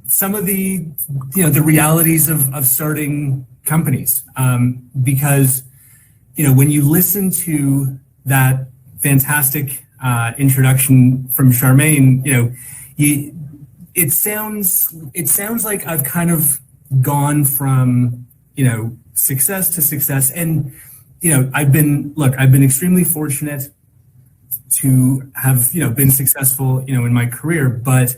some of the the realities of starting companies, because when you listen to that fantastic introduction from Charmaine, it sounds like I've kind of gone from success to success, and I've been extremely fortunate to have been successful in my career, but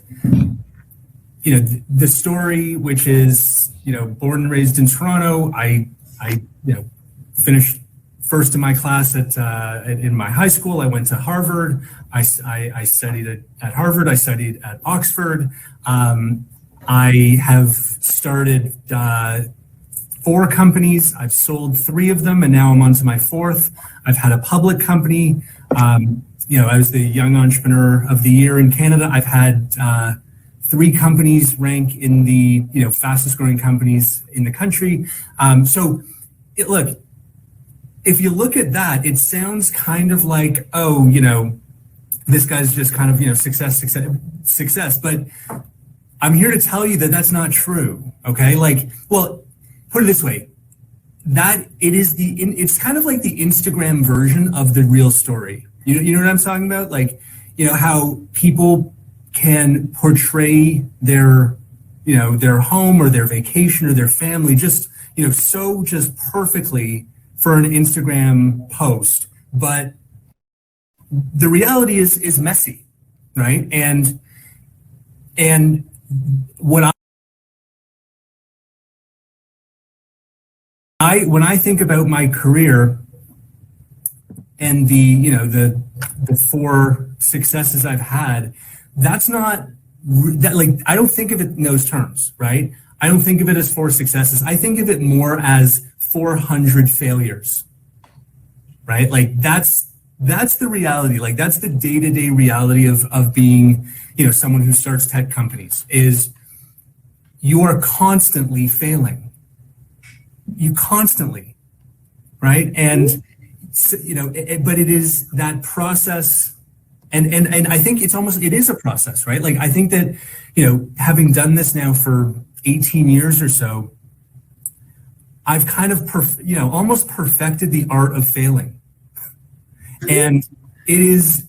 the story, which is born and raised in Toronto, I finished first in my class in my high school. I went to Harvard. I studied at Harvard. I studied at Oxford. I have started 4 companies. I've sold 3 of them, and now I'm on to my 4th. I've had a public company. I was the Young Entrepreneur of the Year in Canada. I've had 3 companies rank in the fastest growing companies in the country. Look, if you look at that, it sounds kind of like, this guy's just kind of success. But I'm here to tell you that that's not true. Okay, put it this way: it's kind of like the Instagram version of the real story. You know what I'm talking about? How people can portray their home or their vacation or their family just perfectly for an Instagram post, but the reality is messy, right? And when I think about my career and the 4 successes I've had, that's not that, I don't think of it in those terms, right? I don't think of it as 4 successes. I think of it more as 400 failures, right? That's the reality. That's the day-to-day reality of being, someone who starts tech companies, is you are constantly failing. You constantly, right? And but it is that process, and I think it is a process, right? I think that having done this now for 18 years or so, I've kind of almost perfected the art of failing. And it is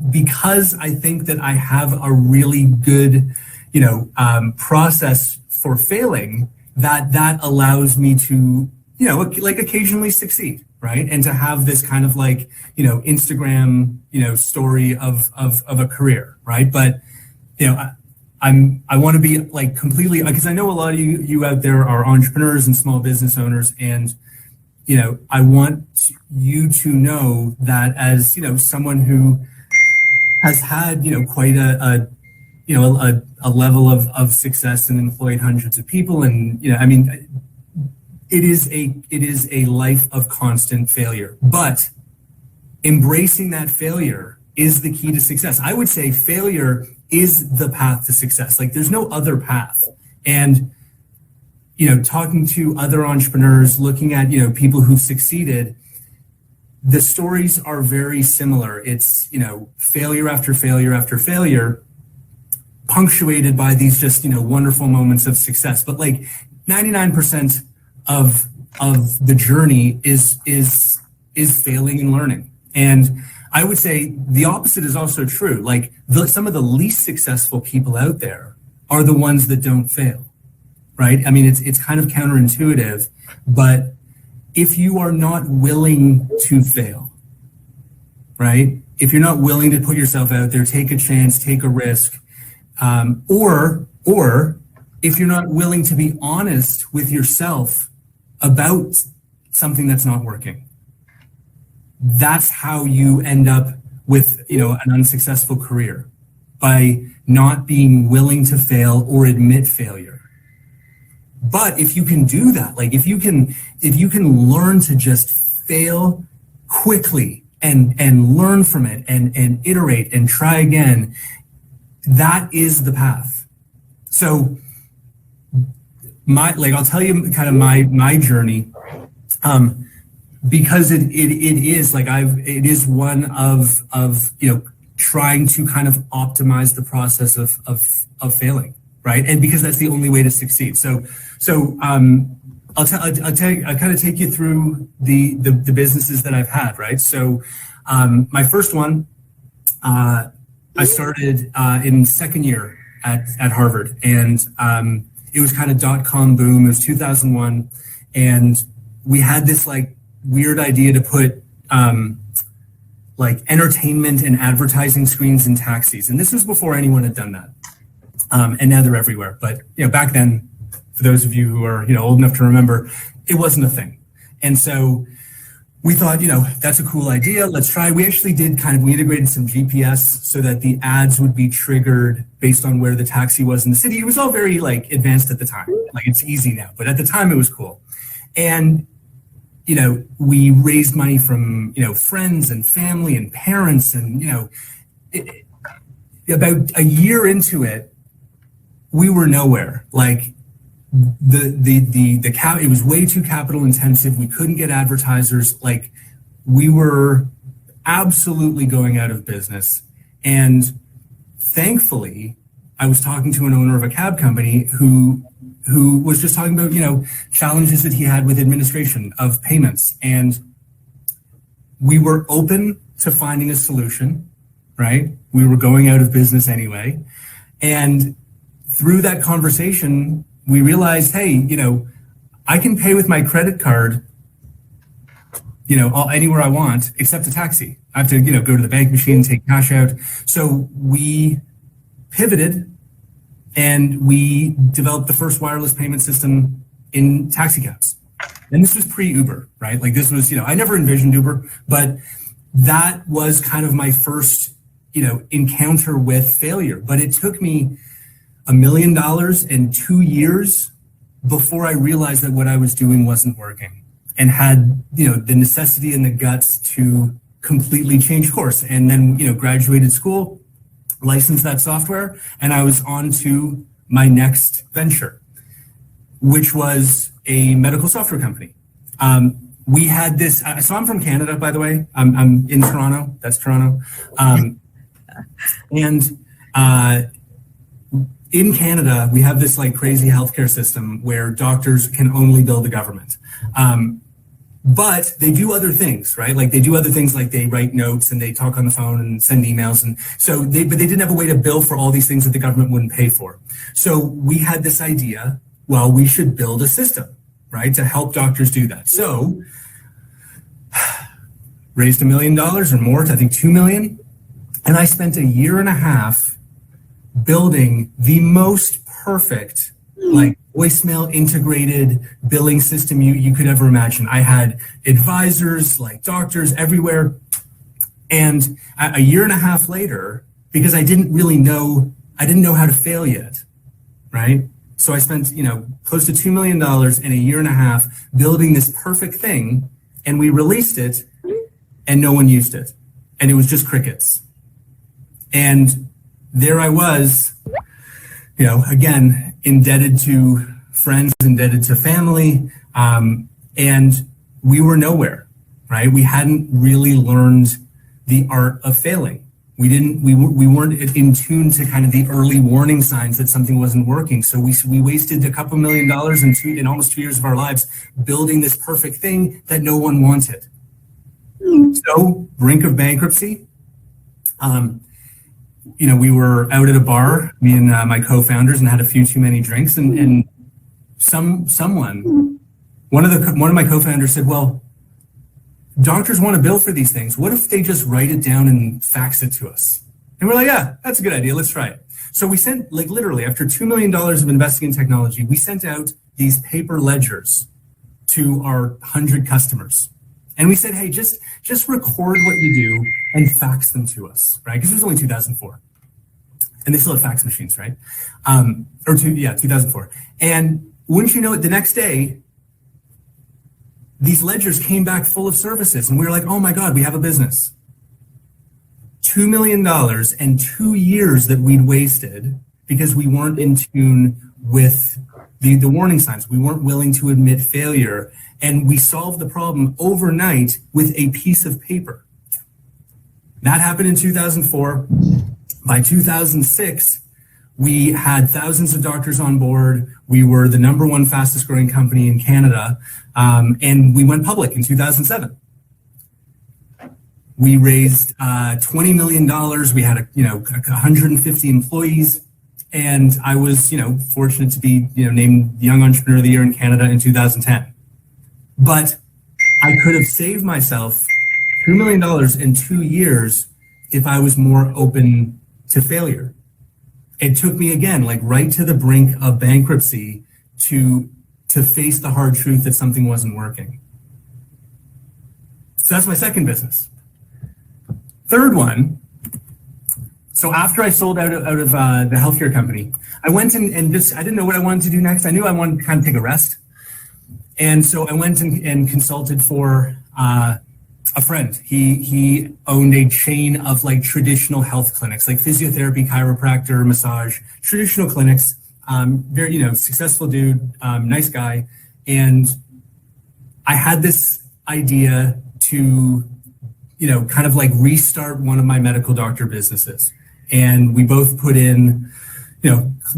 because I think that I have a really good process for failing, that allows me to occasionally succeed, right? And to have this kind of Instagram story of a career, right? But I want to be completely, because I know a lot of you out there are entrepreneurs and small business owners, and I want you to know that as someone who has had quite a level of success and employed hundreds of people, and it is a life of constant failure, but embracing that failure is the key to success. I would say failure is the path to success. There's no other path. And talking to other entrepreneurs, looking at people who've succeeded, the stories are very similar. It's failure after failure after failure, punctuated by these just wonderful moments of success. But 99% of the journey is failing and learning. And I would say the opposite is also true. Some of the least successful people out there are the ones that don't fail, right? It's kind of counterintuitive, but if you are not willing to fail, right? If you're not willing to put yourself out there, take a chance, take a risk, or if you're not willing to be honest with yourself about something that's not working, that's how you end up with an unsuccessful career, by not being willing to fail or admit failure. But if you can do that, if you can learn to just fail quickly and learn from it and iterate and try again, that is the path. So I'll tell you kind of my journey, because it is one of trying to kind of optimize the process of failing, right? And because that's the only way to succeed. So I'll kind of take you through the businesses that I've had, right? So my first one, I started in second year at Harvard, and it was kind of .com boom. It was 2001, and we had this like weird idea to put like entertainment and advertising screens in taxis, and this was before anyone had done that. And now they're everywhere. But back then, for those of you who are old enough to remember, it wasn't a thing. And so we thought, that's a cool idea. Let's try. We actually did we integrated some GPS so that the ads would be triggered based on where the taxi was in the city. It was all very advanced at the time. It's easy now, but at the time it was cool. And we raised money from friends and family and parents, and about a year into it, we were nowhere. It was way too capital intensive. We couldn't get advertisers. We were absolutely going out of business. And thankfully, I was talking to an owner of a cab company who was just talking about, challenges that he had with administration of payments. And we were open to finding a solution, right? We were going out of business anyway. And through that conversation, we realized, hey, I can pay with my credit card, anywhere I want, except a taxi. I have to, go to the bank machine, take cash out. So we pivoted and we developed the first wireless payment system in taxi cabs. And this was pre-Uber, right? This was, I never envisioned Uber, but that was kind of my first, encounter with failure. But it took me $1 million and 2 years before I realized that what I was doing wasn't working, and had, the necessity and the guts to completely change course. And then, graduated school, licensed that software, and I was on to my next venture, which was a medical software company. We had this, so I'm from Canada, by the way. I'm in Toronto, that's Toronto. In Canada, we have this crazy healthcare system where doctors can only bill the government. But they do other things, right? They do other things, they write notes and they talk on the phone and send emails. And so but they didn't have a way to bill for all these things that the government wouldn't pay for. So we had this idea, well, we should build a system, right, to help doctors do that. So raised $1 million or more, I think 2 million. And I spent a year and a half building the most perfect voicemail integrated billing system you could ever imagine. I had advisors, doctors everywhere. And a year and a half later, because I didn't know how to fail yet, right? So I spent, close to $2 million in a year and a half building this perfect thing, and we released it and no one used it. And it was just crickets. And there I was, again, indebted to friends, indebted to family, and we were nowhere, right? We hadn't really learned the art of failing. We weren't in tune to kind of the early warning signs that something wasn't working. So we wasted a couple $1 million in almost 2 years of our lives building this perfect thing that no one wanted. So, brink of bankruptcy. We were out at a bar, me and my co-founders, and had a few too many drinks. And one of my co-founders said, "Well, doctors want to bill for these things. What if they just write it down and fax it to us?" And we're like, "Yeah, that's a good idea. Let's try it." So we sent, literally, after $2 million of investing in technology, we sent out these paper ledgers to our 100 customers. And we said, hey, just record what you do and fax them to us, right? Because it was only 2004. And they still had fax machines, right? 2004. And wouldn't you know it, the next day, these ledgers came back full of services. And we were like, oh my God, we have a business. $2 million and 2 years that we'd wasted because we weren't in tune with the warning signs. We weren't willing to admit failure. And we solved the problem overnight with a piece of paper. That happened in 2004. By 2006, we had thousands of doctors on board. We were the #1 fastest growing company in Canada, and we went public in 2007. We raised $20 million. We had 150 employees, and I was fortunate to be named Young Entrepreneur of the Year in Canada in 2010. But I could have saved myself $2 million in 2 years if I was more open to failure. It took me again, like right to the brink of bankruptcy to face the hard truth that something wasn't working. So that's my second business. Third one, so after I sold out of the healthcare company, I went and just, I didn't know what I wanted to do next. I knew I wanted to kind of take a rest. And so I went and consulted for a friend. He owned a chain of like traditional health clinics, like physiotherapy, chiropractor, massage, traditional clinics. Very, successful dude, nice guy. And I had this idea to, kind of like restart one of my medical doctor businesses. And we both put in,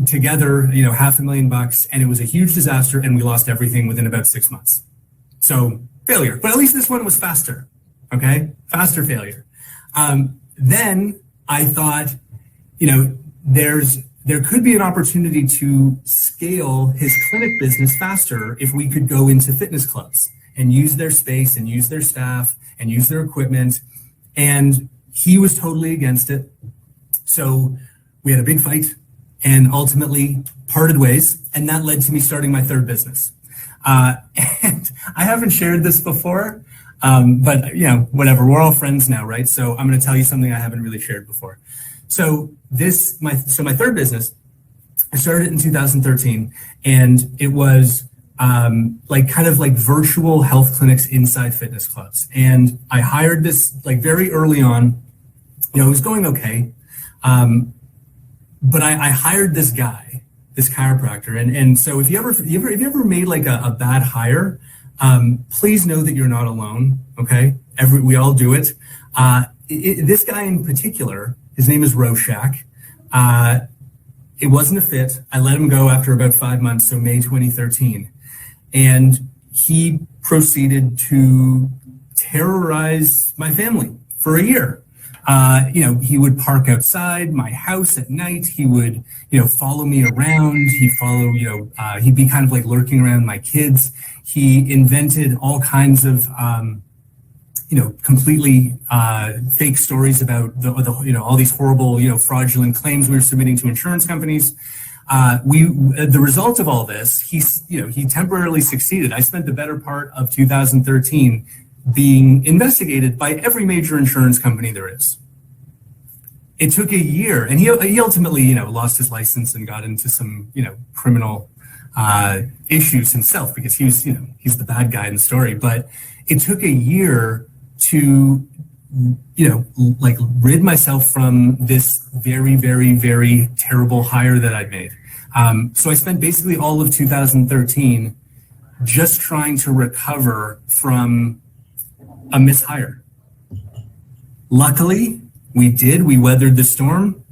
together, $500,000, and it was a huge disaster, and we lost everything within about 6 months. So failure, but at least this one was faster. Okay, faster failure. Then I thought, there could be an opportunity to scale his clinic business faster if we could go into fitness clubs and use their space and use their staff and use their equipment. And he was totally against it. So we had a big fight and ultimately parted ways. And that led to me starting my third business. And I haven't shared this before. But whatever, we're all friends now, right? So I'm going to tell you something I haven't really shared before. So my third business, I started it in 2013, and it was kind of virtual health clinics inside fitness clubs. And I hired this very early on. It was going okay, but I hired this guy, this chiropractor, and so if you ever made a bad hire. Please know that you're not alone, okay? We all do it. This guy in particular, his name is Roshak. It wasn't a fit. I let him go after about 5 months, so May 2013. And he proceeded to terrorize my family for a year. He would park outside my house at night. He would, follow me around. He'd be kind of lurking around my kids. He invented all kinds of, completely fake stories about all these horrible, fraudulent claims we were submitting to insurance companies. The result of all this, he temporarily succeeded. I spent the better part of 2013 being investigated by every major insurance company there is. It took a year, and he ultimately, lost his license and got into some, criminal issues himself because he's the bad guy in the story. But it took a year to, rid myself from this very, very, very terrible hire that I'd made. So I spent basically all of 2013 just trying to recover from a mishire. Luckily, we weathered the storm.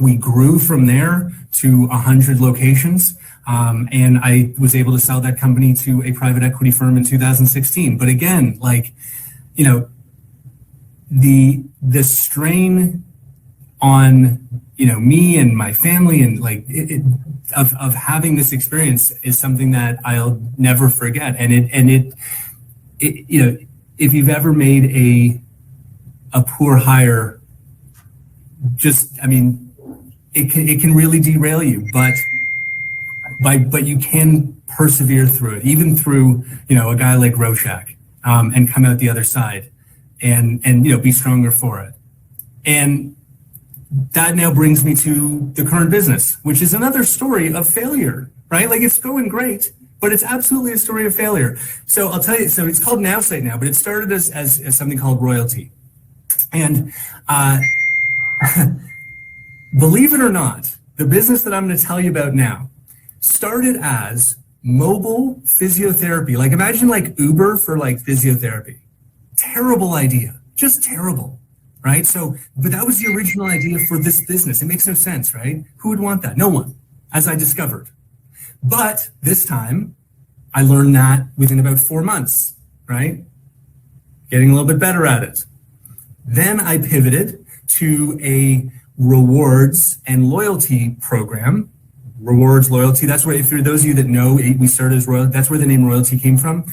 We grew from there to 100 locations. And I was able to sell that company to a private equity firm in 2016. But again, the strain on, me and my family and of having this experience is something that I'll never forget. And if you've ever made a poor hire, it can really derail you, but you can persevere through it, even through, a guy like Roshak, and come out the other side and be stronger for it. And that now brings me to the current business, which is another story of failure, right? It's going great, but it's absolutely a story of failure. So I'll tell you, so it's called Nowsite now, but it started as something called Royalty. And believe it or not, the business that I'm going to tell you about now started as mobile physiotherapy. Imagine Uber for physiotherapy. Terrible idea, just terrible. right? So, but that was the original idea for this business. It makes no sense, right? Who would want that? No one, as I discovered. But this time, I learned that within about 4 months, right? Getting a little bit better at it. Then I pivoted to a rewards and loyalty program. Rewards, loyalty, that's where, if for those of you that know, we started as royalty, that's where the name royalty came from.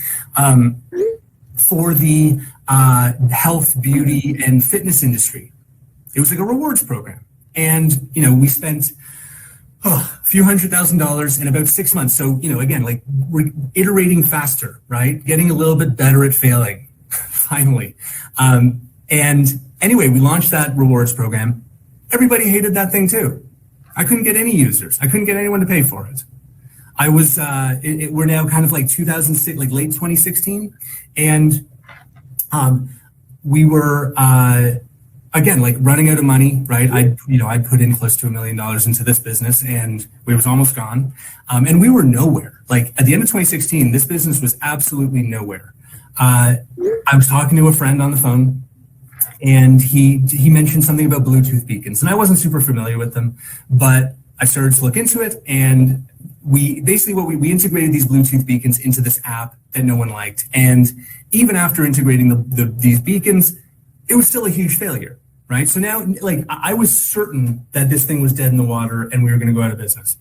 For the health, beauty, and fitness industry. It was like a rewards program. And, we spent a few $100,000 in about 6 months. So, again, like we're iterating faster, right? Getting a little bit better at failing, finally. And anyway, we launched that rewards program. Everybody hated that thing too. I couldn't get any users. I couldn't get anyone to pay for it. I was, we're now kind of like 2006, like late 2016. And we were, again, like running out of money, right? I'd put in close to $1 million into this business and we was almost gone. And we were nowhere. Like at the end of 2016, this business was absolutely nowhere. I was talking to a friend on the phone and he mentioned something about Bluetooth beacons and I wasn't super familiar with them, but I started to look into it and we integrated these Bluetooth beacons into this app that no one liked. And even after integrating these beacons, it was still a huge failure, right? So now, like, I was certain that this thing was dead in the water and we were going to go out of business.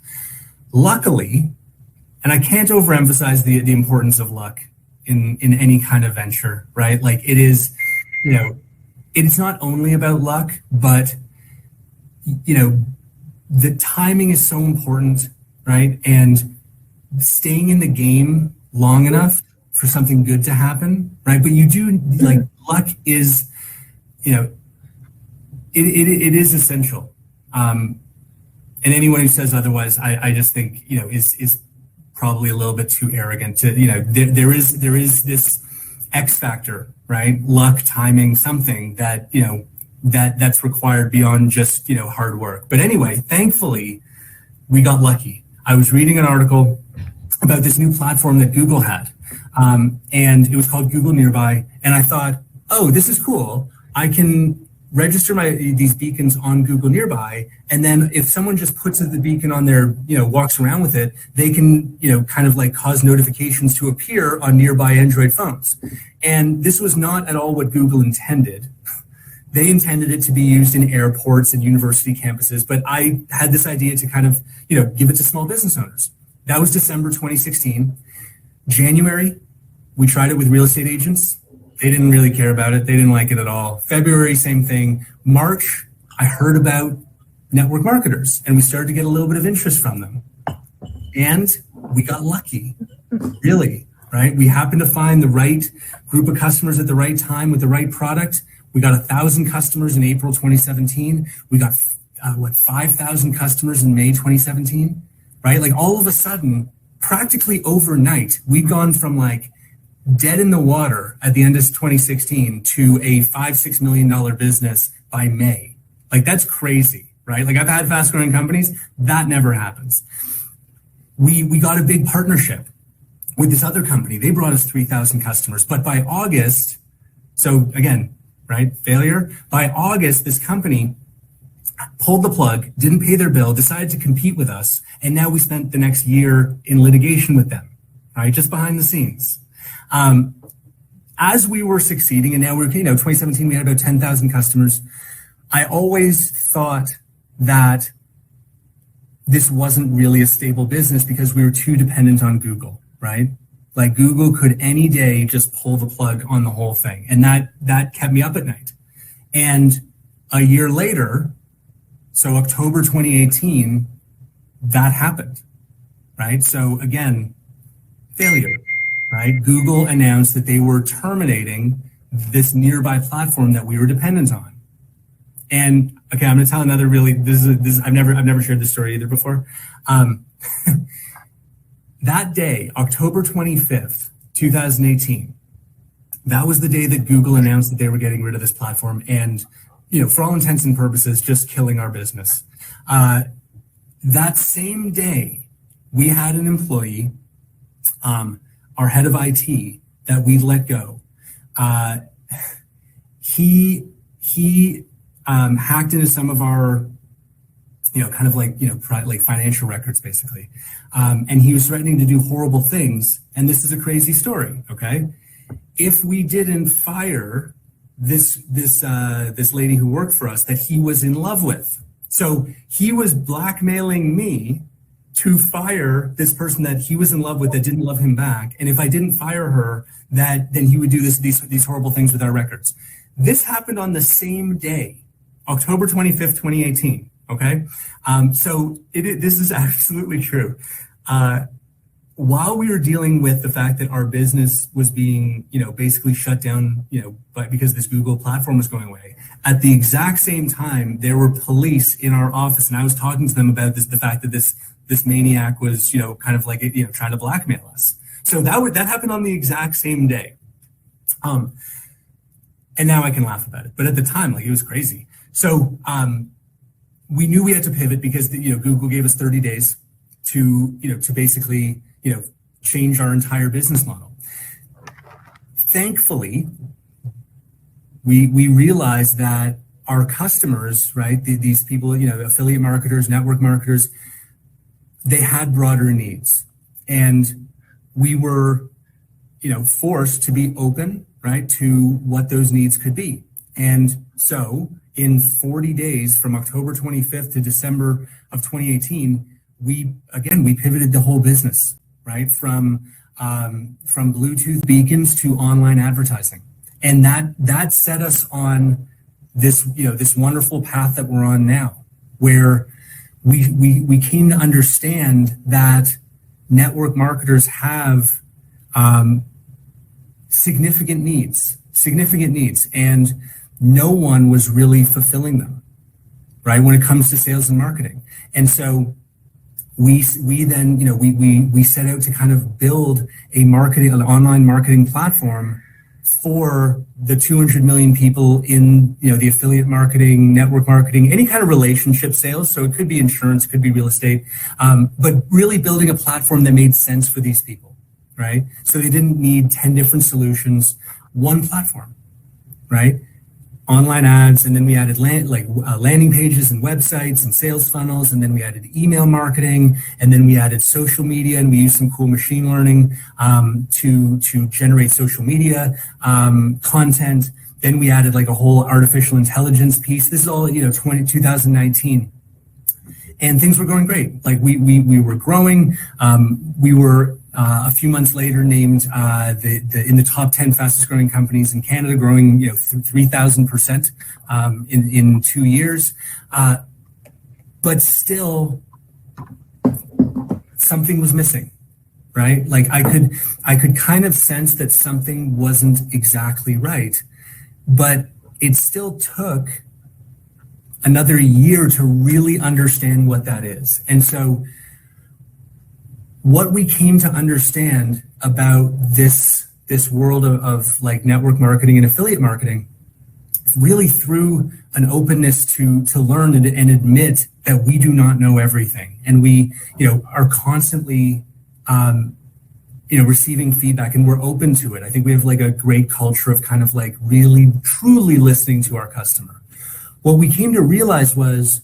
Luckily, and I can't overemphasize the importance of luck in any kind of venture, right? Like it is, it's not only about luck, but, the timing is so important, right? And staying in the game long enough for something good to happen, right? But you do, like, luck is, it is essential. And anyone who says otherwise, I just think, is probably a little bit too arrogant to, there is this X factor, right? Luck, timing, something that, that's required beyond just, hard work. But anyway, thankfully, we got lucky. I was reading an article about this new platform that Google had, and it was called Google Nearby. And I thought, oh, this is cool. I can register these beacons on Google Nearby, and then if someone just puts the beacon on their, walks around with it, they can, kind of like cause notifications to appear on nearby Android phones. And this was not at all what Google intended. They intended it to be used in airports and university campuses, but I had this idea to kind of, give it to small business owners. That was December 2016. January, we tried it with real estate agents. They didn't really care about it. They didn't like it at all. February, same thing. March, I heard about network marketers and we started to get a little bit of interest from them. And we got lucky, really, right? We happened to find the right group of customers at the right time with the right product. We got 1,000 customers in April 2017. We got 5,000 customers in May 2017, right? Like all of a sudden, practically overnight, we'd gone from like dead in the water at the end of 2016 to a $5-6 million business by May. Like that's crazy, right? Like I've had fast growing companies, that never happens. We got a big partnership with this other company. They brought us 3,000 customers, but by August, so again, right, failure. By August, this company pulled the plug, didn't pay their bill, decided to compete with us, and now we spent the next year in litigation with them, right, just behind the scenes. As we were succeeding, and now we're, 2017, we had about 10,000 customers. I always thought that this wasn't really a stable business because we were too dependent on Google, right? Like Google could any day just pull the plug on the whole thing. And that kept me up at night. And a year later, so October 2018, that happened, right? So again, failure, right? Google announced that they were terminating this Nearby platform that we were dependent on. And okay, I'm going to tell another really, I've never shared this story either before. That day, October 25th, 2018, that was the day that Google announced that they were getting rid of this platform and, for all intents and purposes, just killing our business. That same day, we had an employee, our head of IT, that we let go. He he hacked into some of our, kind of like, like financial records, basically. And he was threatening to do horrible things. And this is a crazy story, okay? If we didn't fire this lady who worked for us that he was in love with. So he was blackmailing me to fire this person that he was in love with that didn't love him back. And if I didn't fire her, then he would do these horrible things with our records. This happened on the same day, October 25th, 2018. Okay. So this is absolutely true. While we were dealing with the fact that our business was being, basically shut down, because this Google platform was going away, at the exact same time, there were police in our office, and I was talking to them about the fact that this maniac was, kind of like, trying to blackmail us. So that happened on the exact same day. And now I can laugh about it, but at the time, like, it was crazy. So we knew we had to pivot because, Google gave us 30 days to basically, change our entire business model. Thankfully, we realized that our customers, right, these people, affiliate marketers, network marketers, they had broader needs. And we were, forced to be open, right, to what those needs could be. And so in 40 days from October 25th to December of 2018, we pivoted the whole business, right, from Bluetooth beacons to online advertising. And that set us on this, this wonderful path that we're on now, where we came to understand that network marketers have significant needs, and no one was really fulfilling them, right, when it comes to sales and marketing. And so we then, we set out to kind of build an online marketing platform for the 200 million people in, the affiliate marketing, network marketing, any kind of relationship sales. So it could be insurance, could be real estate, but really building a platform that made sense for these people, right? So they didn't need 10 different solutions, one platform, right? Online ads, and then we added landing pages and websites and sales funnels, and then we added email marketing, and then we added social media, and we used some cool machine learning to generate social media content. Then we added like a whole artificial intelligence piece. This is all 2019, and things were going great. Like we were growing. We were a few months later named in the top 10 fastest growing companies in Canada, growing 3,000% in 2 years. But still, something was missing, right? Like I could kind of sense that something wasn't exactly right, but it still took another year to really understand what that is. And so what we came to understand about this world of like network marketing and affiliate marketing, really through an openness to learn and admit that we do not know everything, and we are constantly receiving feedback, and we're open to it. I think we have like a great culture of kind of like really truly listening to our customer. What we came to realize was,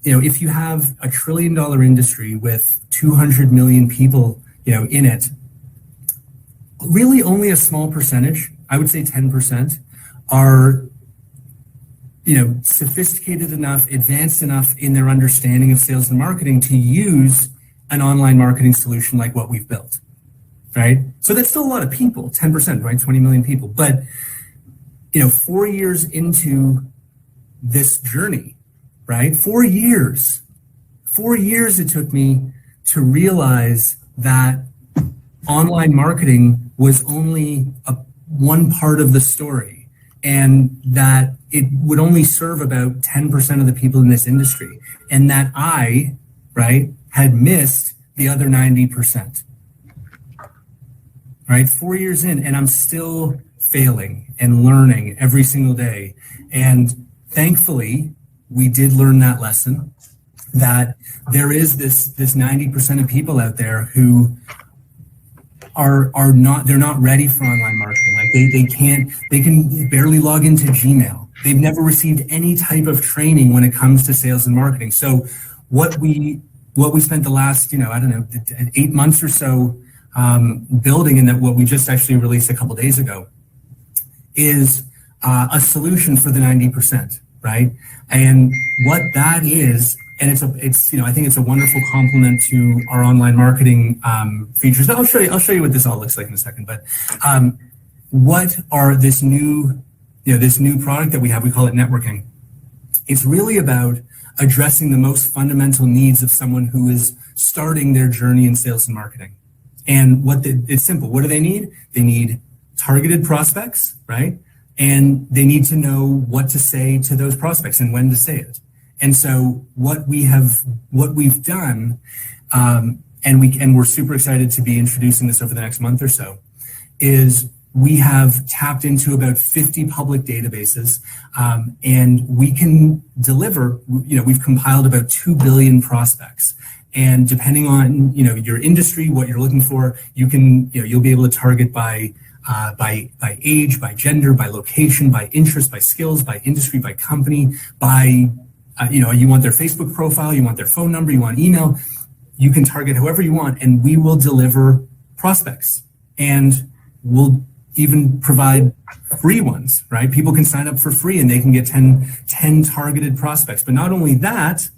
if you have a $1 trillion industry with 200 million people, in it, really only a small percentage, I would say 10%, are, sophisticated enough, advanced enough in their understanding of sales and marketing to use an online marketing solution like what we've built, right? So that's still a lot of people, 10%, right? 20 million people. But, 4 years into this journey, right? 4 years it took me to realize that online marketing was only one part of the story, and that it would only serve about 10% of the people in this industry, and that I, right, had missed the other 90%, right? 4 years in, and I'm still failing and learning every single day. And thankfully, we did learn that lesson, that there is this 90% of people out there who they're not ready for online marketing. Like they can barely log into Gmail. They've never received any type of training when it comes to sales and marketing. So what we spent the last, 8 months or so building, and that what we just actually released a couple days ago, is a solution for the 90%, right? And what that is, and it's I think it's a wonderful complement to our online marketing features. I'll show you what this all looks like in a second. But what are this new product that we have? We call it networking. It's really about addressing the most fundamental needs of someone who is starting their journey in sales and marketing. And it's simple. What do they need? They need targeted prospects, right? And they need to know what to say to those prospects and when to say it. And so what we've done, and we're super excited to be introducing this over the next month or so, is we have tapped into about 50 public databases, and we can deliver, we've compiled about 2 billion prospects. And depending on, your industry, what you're looking for, you'll be able to target by age, by gender, by location, by interest, by skills, by industry, by company, by, you want their Facebook profile, you want their phone number, you want email. You can target however you want, and we will deliver prospects. And we'll even provide free ones, right? People can sign up for free and they can get 10 targeted prospects. But not only that,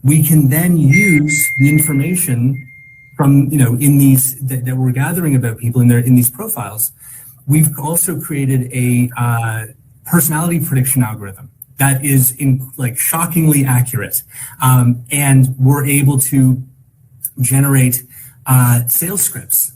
we can then use the information from, in these that we're gathering about people in these profiles. We've also created a personality prediction algorithm that is shockingly accurate. And we're able to generate sales scripts,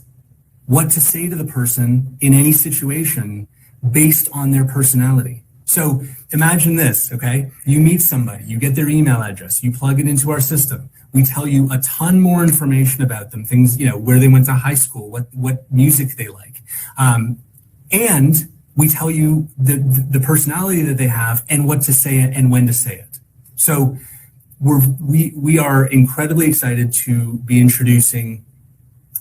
what to say to the person in any situation based on their personality. So imagine this, okay? You meet somebody, you get their email address, you plug it into our system. We tell you a ton more information about them, things, where they went to high school, what music they like. And we tell you the personality that they have and what to say it and when to say it. So we are incredibly excited to be introducing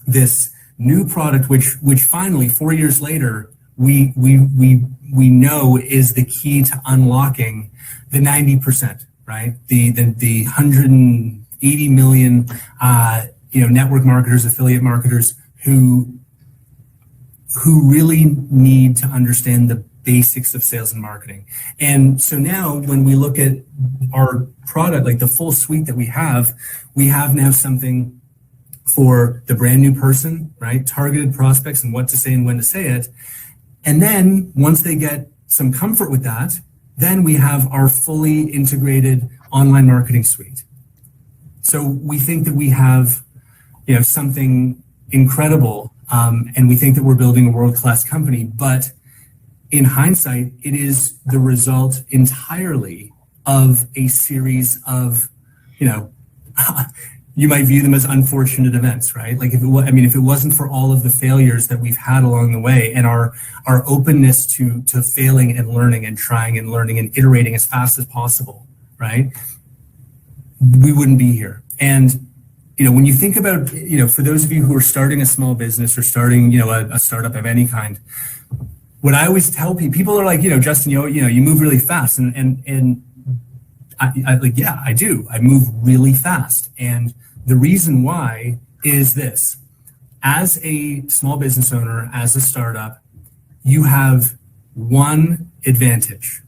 this new product, which finally 4 years later we know is the key to unlocking the 90%, right? The 180 million network marketers, affiliate marketers who really need to understand the basics of sales and marketing. And so now when we look at our product, like the full suite that we have now something for the brand new person, right? Targeted prospects and what to say and when to say it. And then once they get some comfort with that, then we have our fully integrated online marketing suite. So we think that we have, something incredible, and we think that we're building a world-class company. But in hindsight, it is the result entirely of a series of, you might view them as unfortunate events, right? Like if it wasn't for all of the failures that we've had along the way and our openness to failing and learning and trying and learning and iterating as fast as possible, right? We wouldn't be here. And, when you think about, for those of you who are starting a small business or starting, a startup of any kind, what I always tell people are like, Justin, you move really fast. And I do. I move really fast. And the reason why is this. As a small business owner, as a startup, you have one advantage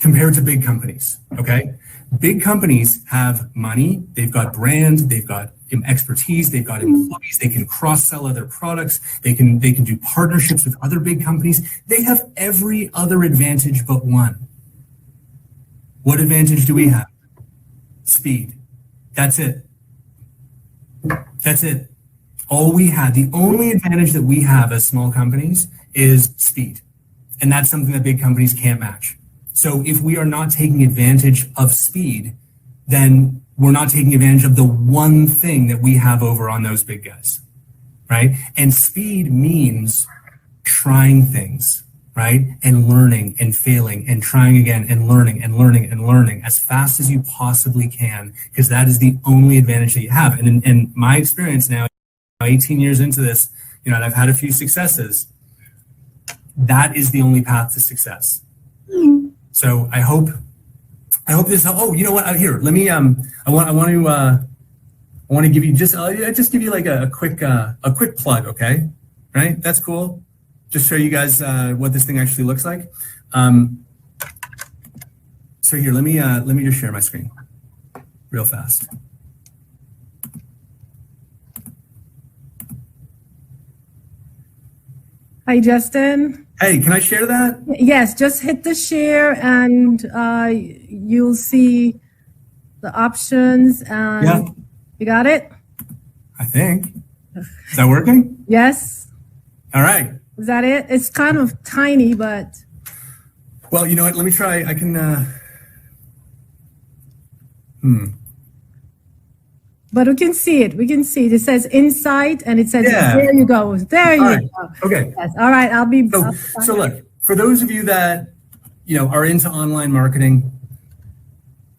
compared to big companies, okay? Big companies have money, they've got brand, they've got expertise, they've got employees, they can cross-sell other products, they can do partnerships with other big companies. They have every other advantage but one. What advantage do we have? Speed. That's it. That's it. All we have, the only advantage that we have as small companies is speed. And that's something that big companies can't match. So if we are not taking advantage of speed, then we're not taking advantage of the one thing that we have over on those big guys, right? And speed means trying things, right? And learning and failing and trying again and learning as fast as you possibly can, because that is the only advantage that you have. And in my experience now, 18 years into this, and I've had a few successes, that is the only path to success. So I hope this. Oh, you know what? Here, let me. I want to give you just give you like a quick plug. Okay, right? That's cool. Just show you guys what this thing actually looks like. So here, let me just share my screen real fast. Hi, Justin. Hey, can I share that? Yes, just hit the share and you'll see the options. And Yeah. You got it? I think. Is that working? Yes. All right. Is that it? It's kind of tiny, but. Well, you know what? Let me try. I can. But we can see it. We can see it. It says insight, and it says, there you go. There you go. Okay. Yes. All right. I'll be. So look, for those of you that are into online marketing,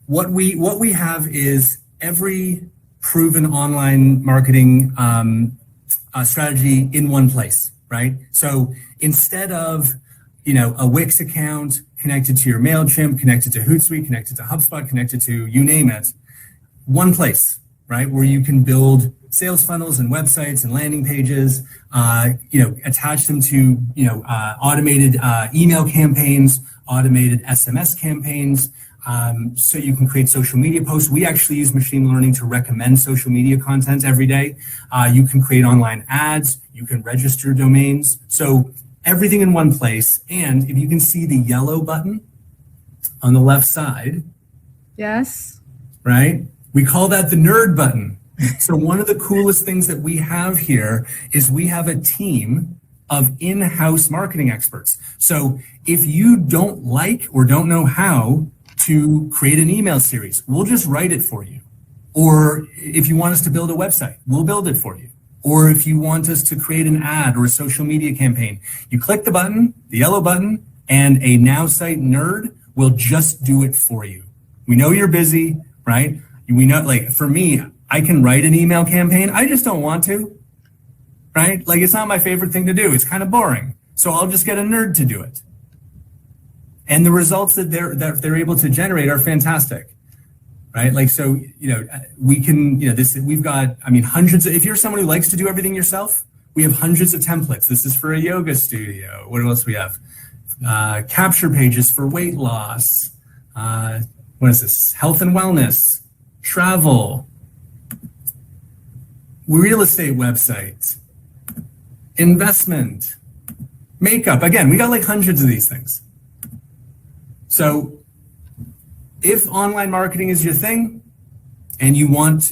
what we have is every proven online marketing strategy in one place, right? So instead of a Wix account connected to your MailChimp, connected to Hootsuite, connected to HubSpot, connected to you name it, one place, right, where you can build sales funnels and websites and landing pages, attach them to automated email campaigns, automated SMS campaigns, so you can create social media posts. We actually use machine learning to recommend social media content every day. You can create online ads. You can register domains. So everything in one place. And if you can see the yellow button on the left side. Yes. Right? We call that the nerd button. So one of the coolest things that we have here is we have a team of in-house marketing experts. So if you don't like or don't know how to create an email series, we'll just write it for you. Or if you want us to build a website, we'll build it for you. Or if you want us to create an ad or a social media campaign, you click the button, the yellow button, and a Nowsite nerd will just do it for you. We know you're busy, right? We know, like for me, I can write an email campaign. I just don't want to, right? Like it's not my favorite thing to do. It's kind of boring. So I'll just get a nerd to do it. And the results that they're able to generate are fantastic, right? Like, so, we can, we've got, hundreds if you're someone who likes to do everything yourself, we have hundreds of templates. This is for a yoga studio. What else we have? Capture pages for weight loss. What is this? Health and wellness, travel, real estate websites, investment, makeup. Again, we got like hundreds of these things. So if online marketing is your thing and you want,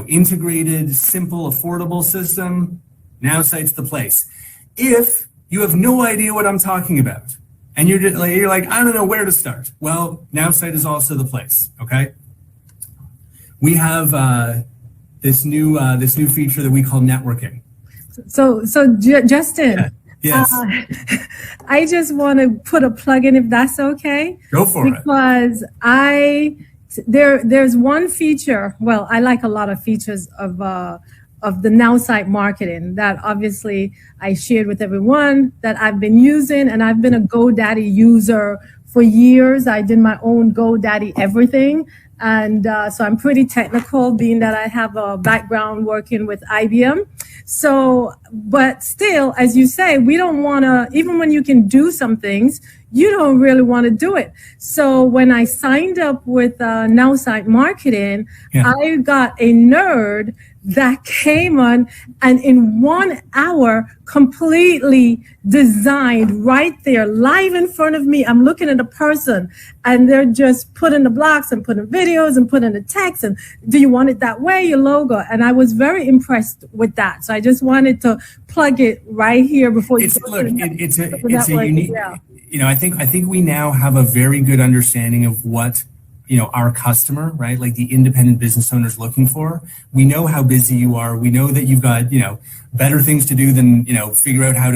integrated, simple, affordable system, Nowsite's the place. If you have no idea what I'm talking about and you're like, I don't know where to start. Well, Nowsite is also the place. Okay. We have this new feature that we call networking. So Justin. Yeah. Yes. I just want to put a plug in if that's okay. Go for it. Because there's one feature. Well, I like a lot of features of the Nowsite Marketing that obviously I shared with everyone that I've been using, and I've been a GoDaddy user for years. I did my own GoDaddy everything. And so I'm pretty technical, being that I have a background working with IBM. So, but still, as you say, we don't want to, even when you can do some things, you don't really want to do it. So when I signed up with Nowsite Marketing, I got a nerd that came on and in 1 hour completely designed right there live in front of me. I'm looking at a person and they're just putting the blocks and putting videos and putting the text and do you want it that way, your logo? And I was very impressed with that. So I just wanted to plug it right here before you it's a unique, I think we now have a very good understanding of what our customer, right? Like the independent business owner is looking for. We know how busy you are. We know that you've got, better things to do than, figure out how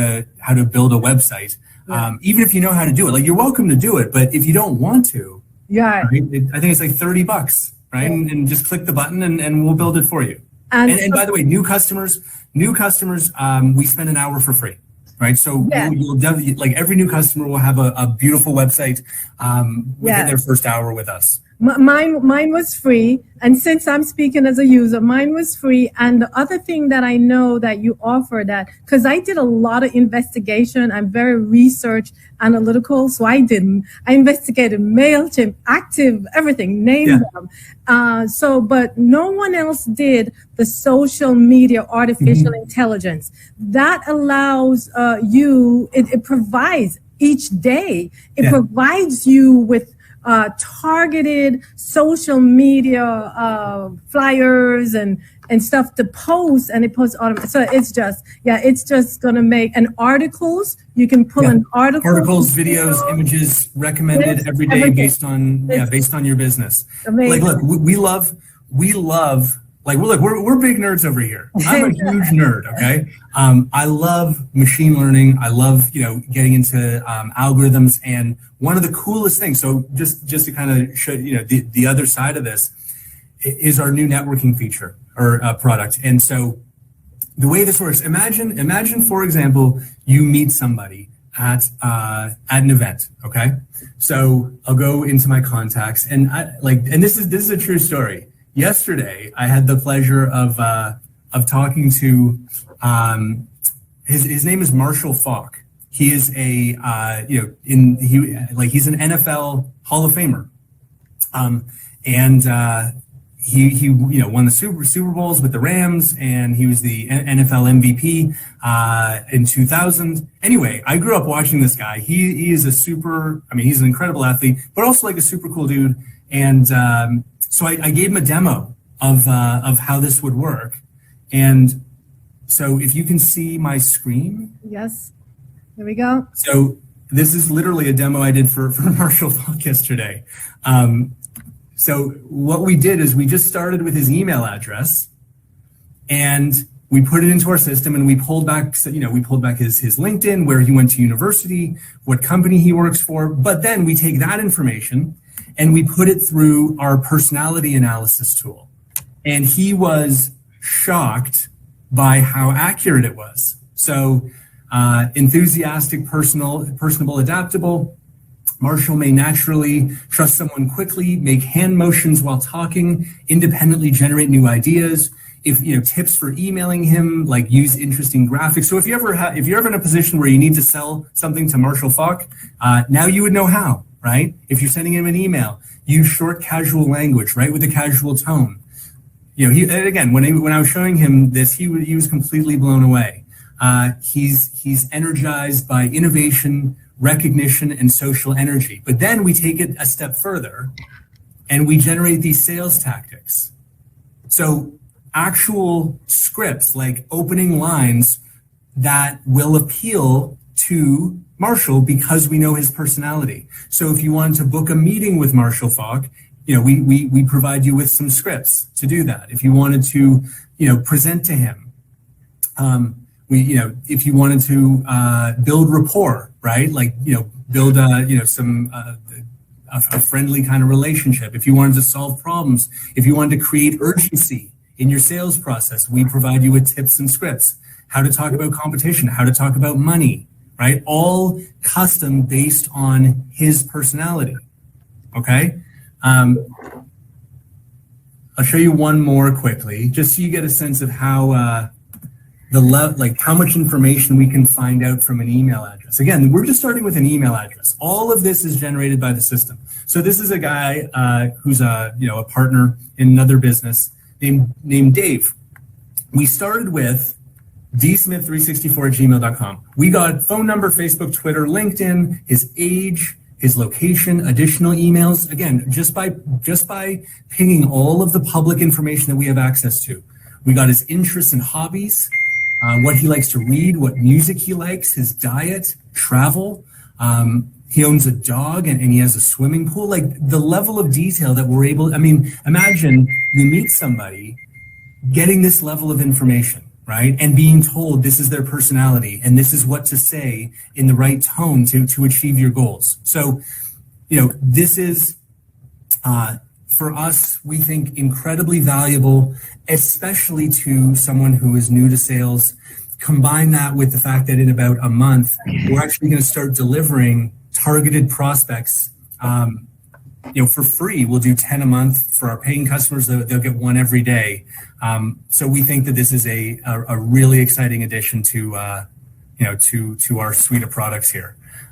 to build a website. Yeah. Even if you know how to do it, like you're welcome to do it. But if you don't want to, right, I think it's like $30, right? Yeah. And just click the button and we'll build it for you. And by the way, new customers, we spend an hour for free. right? So Yeah. you'll definitely, like every new customer will have a beautiful website within their first hour with us. Mine was free, and since I'm speaking as a user, mine was free. And the other thing that I know that you offer, that because I did a lot of investigation, I'm very research analytical, so I investigated MailChimp, Active, everything, name them. But no one else did the social media artificial intelligence that allows it provides each day. It provides you with targeted social media flyers and stuff to post, and it posts automatically. So it's just gonna make, and articles, you can pull in articles, videos, images recommended every day based on your business. Amazing. Like, look, we love like we're big nerds over here. I'm a huge nerd. Okay. I love machine learning. I love, getting into algorithms. And one of the coolest things, so just to kind of show, the other side of this is our new networking feature or product. And so the way this works, imagine, for example, you meet somebody at an event. Okay. So I'll go into my contacts, and this is a true story. Yesterday, I had the pleasure of talking to his name is Marshall Faulk. He is he's an NFL Hall of Famer, he won the Super Bowls with the Rams, and he was the NFL MVP in 2000. Anyway, I grew up watching this guy. He is he's an incredible athlete, but also like a super cool dude. And so I gave him a demo of how this would work. And so if you can see my screen. Yes, there we go. So this is literally a demo I did for Marshall Faulk yesterday. So what we did is we just started with his email address, and we put it into our system, and we pulled back his LinkedIn, where he went to university, what company he works for. But then we take that information and we put it through our personality analysis tool. And he was shocked by how accurate it was. So enthusiastic, personable, adaptable. Marshall may naturally trust someone quickly, make hand motions while talking, independently generate new ideas. If tips for emailing him, like use interesting graphics. So if you're ever in a position where you need to sell something to Marshall Faulk, now you would know how. Right? If you're sending him an email, use short, casual language, right, with a casual tone. When I was showing him this, he was completely blown away. He's energized by innovation, recognition, and social energy. But then we take it a step further, and we generate these sales tactics. So actual scripts, like opening lines that will appeal to Marshall because we know his personality. So if you wanted to book a meeting with Marshall Faulk, we provide you with some scripts to do that. If you wanted to, present to him, if you wanted to build rapport, right? Like, build a friendly kind of relationship. If you wanted to solve problems, if you wanted to create urgency in your sales process, we provide you with tips and scripts, how to talk about competition, how to talk about money, right? All custom based on his personality. Okay. I'll show you one more quickly, just so you get a sense of how how much information we can find out from an email address. Again, we're just starting with an email address. All of this is generated by the system. So this is a guy who's a partner in another business named Dave. We started with dsmith364@gmail.com. We got phone number, Facebook, Twitter, LinkedIn, his age, his location, additional emails. Again, just by pinging all of the public information that we have access to. We got his interests and hobbies, what he likes to read, what music he likes, his diet, travel. He owns a dog and he has a swimming pool. Like the level of detail that we're able, imagine you meet somebody getting this level of information, right? And being told this is their personality and this is what to say in the right tone to achieve your goals. So, this is, for us, we think incredibly valuable, especially to someone who is new to sales combine that with the fact that in about a month, we're actually going to start delivering targeted prospects, for free. We'll do 10 a month for our paying customers. They'll get one every day. So we think that this is a really exciting addition to our suite of products here.